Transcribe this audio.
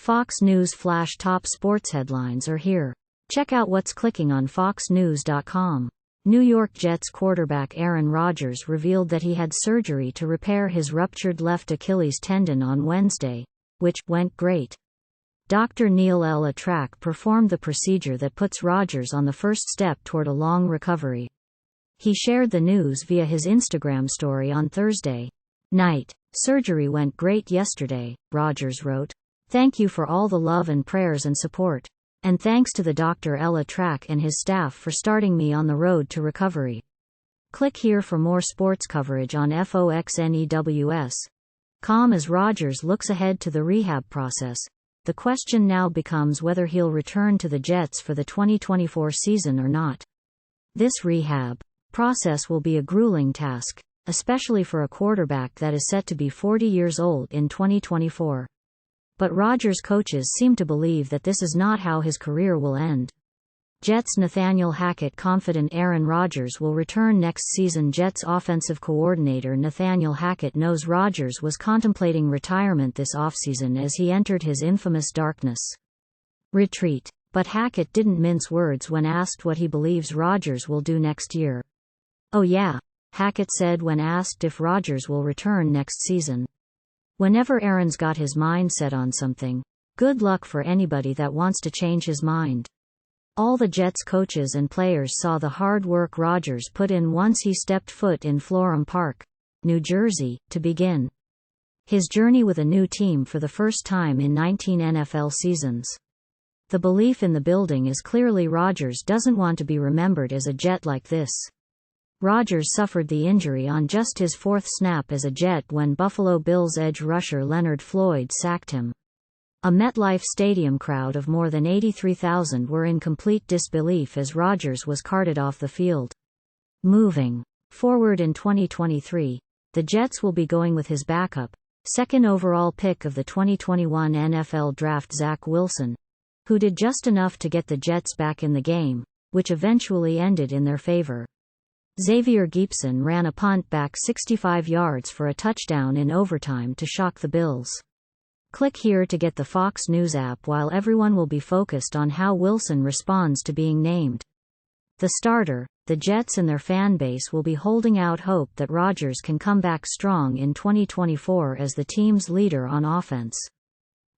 Fox News Flash top sports headlines are here. Check out what's clicking on foxnews.com. New York Jets quarterback Aaron Rodgers revealed that he had surgery to repair his ruptured left Achilles tendon on Wednesday, which went great. Dr. ElAttrache performed the procedure that puts Rodgers on the first step toward a long recovery. He shared the news via his Instagram story on Thursday night. "Surgery went great yesterday," Rodgers wrote. "Thank you for all the love and prayers and support. And thanks to the Dr. ElAttrache and his staff for starting me on the road to recovery." Click here for more sports coverage on foxnews.com. As Rodgers looks ahead to the rehab process, the question now becomes whether he'll return to the Jets for the 2024 season or not. This rehab process will be a grueling task, especially for a quarterback that is set to be 40 years old in 2024. But Rodgers' coaches seem to believe that this is not how his career will end. Jets' NATHANIEL Hackett confident Aaron Rodgers will return next season. Jets offensive coordinator NATHANIEL Hackett knows Rodgers was contemplating retirement this offseason as he entered his infamous darkness retreat. But Hackett didn't mince words when asked what he believes Rodgers will do next year. "Oh yeah," Hackett said when asked if Rodgers will return next season. "Whenever Aaron's got his mind set on something, good luck for anybody that wants to change his mind." All the Jets coaches and players saw the hard work Rodgers put in once he stepped foot in Florham Park, New Jersey, to begin his journey with a new team for the first time in 19 NFL seasons. The belief in the building is clearly Rodgers doesn't want to be remembered as a Jet like this. Rodgers suffered the injury on just his fourth snap as a Jet when Buffalo Bills edge rusher Leonard Floyd sacked him. A MetLife Stadium crowd of more than 83,000 were in complete disbelief as Rodgers was carted off the field. Moving forward in 2023, the Jets will be going with his backup, second overall pick of the 2021 NFL Draft Zach Wilson, who did just enough to get the Jets back in the game, which eventually ended in their favor. Xavier Gipson ran a punt back 65 yards for a touchdown in overtime to shock the Bills. Click here to get the Fox News app while everyone will be focused on how Wilson responds to being named the starter. The Jets and their fan base will be holding out hope that Rodgers can come back strong in 2024 as the team's leader on offense.